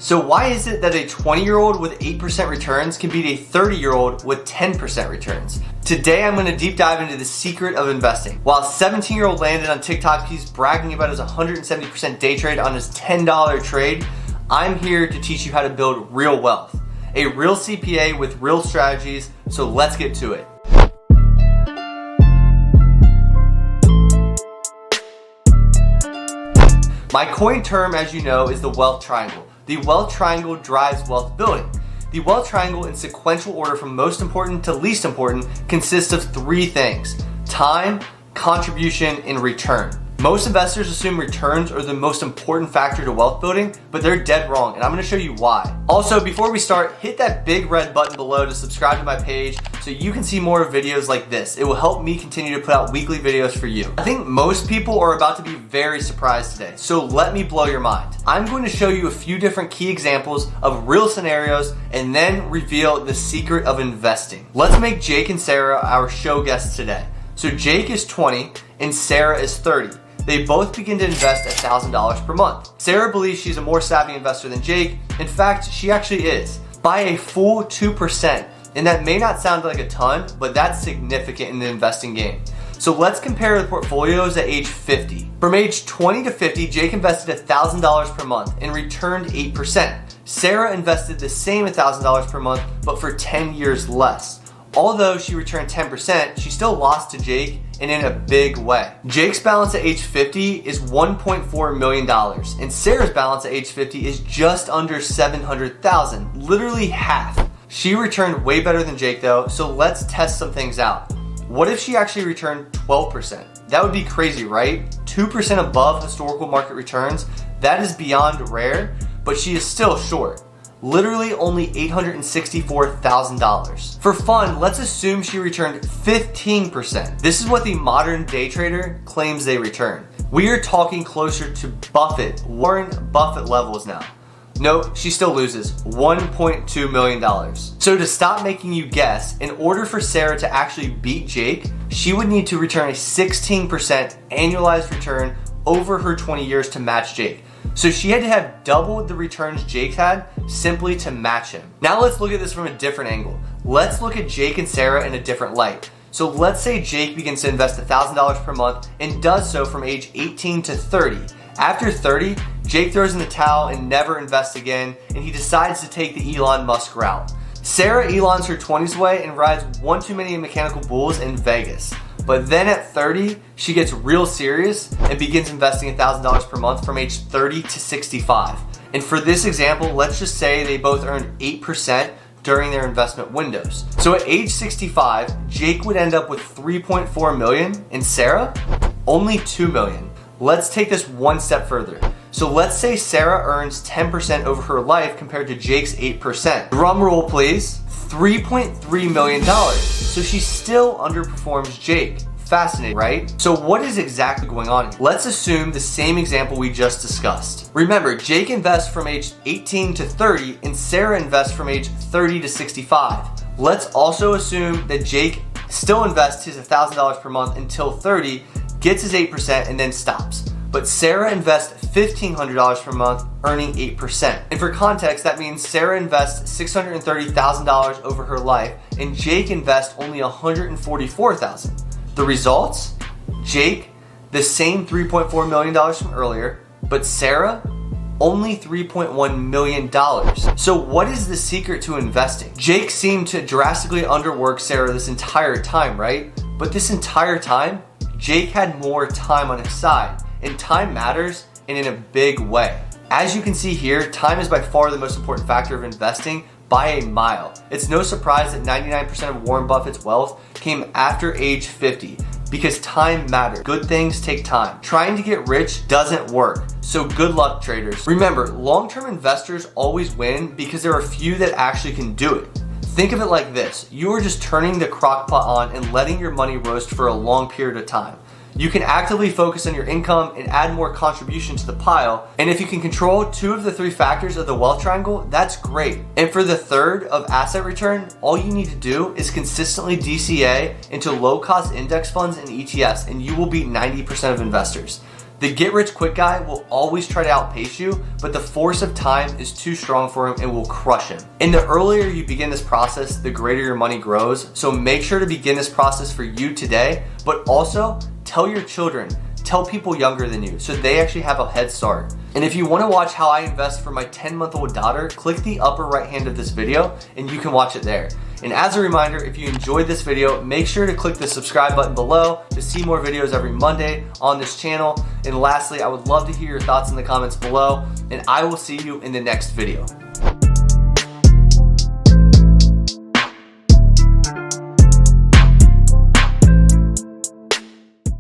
So why is it that a 20-year-old with 8% returns can beat a 30-year-old with 10% returns? Today I'm going to deep dive into the secret of investing. While 17-year-old Landon on TikTok, he's bragging about his 170% day trade on his $10 trade. I'm here to teach you how to build real wealth. A real CPA with real strategies, so let's get to it. My coin term, as you know, is the wealth triangle. The wealth triangle drives wealth building. The wealth triangle, in sequential order from most important to least important, consists of three things: time, contribution, and return. Most investors assume returns are the most important factor to wealth building, but they're dead wrong, and I'm going to show you why. Also, before we start, hit that big red button below to subscribe to my page so you can see more videos like this. It will help me continue to put out weekly videos for you. I think most people are about to be very surprised today, so let me blow your mind. I'm going to show you a few different key examples of real scenarios and then reveal the secret of investing. Let's make Jake and Sarah our show guests today. So Jake is 20 and Sarah is 30. They both begin to invest $1,000 per month. Sarah believes she's a more savvy investor than Jake. In fact, she actually is, by a full 2%. And that may not sound like a ton, but that's significant in the investing game. So let's compare the portfolios at age 50. From age 20 to 50, Jake invested $1,000 per month and returned 8%. Sarah invested the same $1,000 per month, but for 10 years less. Although she returned 10%, she still lost to Jake, and in a big way. Jake's balance at age 50 is $1.4 million, and Sarah's balance at age 50 is just under $700,000, literally half. She returned way better than Jake though, so let's test some things out. What if she actually returned 12%? That would be crazy, right? 2% above historical market returns. That is beyond rare, but she is still short. Literally only $864,000. For fun, let's assume she returned 15%. This is what the modern day trader claims they return. We are talking closer to Warren Buffett levels now. No, she still loses $1.2 million. So to stop making you guess, in order for Sarah to actually beat Jake, she would need to return a 16% annualized return over her 20 years to match Jake. So she had to have double the returns Jake had simply to match him. Now let's look at this from a different angle. Let's look at Jake and Sarah in a different light. So let's say Jake begins to invest $1,000 per month and does so from age 18 to 30. After 30, Jake throws in the towel and never invests again, and he decides to take the Elon Musk route. Sarah Elon's her 20s away and rides one too many mechanical bulls in Vegas. But then at 30, she gets real serious and begins investing $1,000 per month from age 30 to 65. And for this example, let's just say they both earned 8% during their investment windows. So at age 65, Jake would end up with $3.4 million and Sarah only $2 million. Let's take this one step further. So let's say Sarah earns 10% over her life compared to Jake's 8%. Drum roll please. $3.3 million. So she still underperforms Jake. Fascinating, right? So what is exactly going on here? Let's assume the same example we just discussed. Remember, Jake invests from age 18 to 30 and Sarah invests from age 30 to 65. Let's also assume that Jake still invests his $1,000 per month until 30, gets his 8% and then stops. But Sarah invests $1,500 per month, earning 8%. And for context, that means Sarah invests $630,000 over her life, and Jake invests only $144,000. The results? Jake, the same $3.4 million from earlier, but Sarah, only $3.1 million. So what is the secret to investing? Jake seemed to drastically underwork Sarah this entire time, right? But this entire time, Jake had more time on his side. And time matters, and in a big way. As you can see here, time is by far the most important factor of investing by a mile. It's no surprise that 99% of Warren Buffett's wealth came after age 50 because time matters. Good things take time. Trying to get rich doesn't work. So good luck, traders. Remember, long-term investors always win because there are few that actually can do it. Think of it like this. You are just turning the crock pot on and letting your money roast for a long period of time. You can actively focus on your income and add more contribution to the pile. And if you can control 2 of the 3 factors of the wealth triangle, that's great. And for the third of asset return, all you need to do is consistently DCA into low-cost index funds and ETFs, and you will beat 90% of investors. The get rich quick guy will always try to outpace you, but the force of time is too strong for him and will crush him. And the earlier you begin this process, the greater your money grows. So make sure to begin this process for you today, but also tell your children, tell people younger than you so they actually have a head start. And if you want to watch how I invest for my 10-month-old daughter, click the upper right hand of this video and you can watch it there. And as a reminder, if you enjoyed this video, make sure to click the subscribe button below to see more videos every Monday on this channel. And lastly, I would love to hear your thoughts in the comments below, and I will see you in the next video.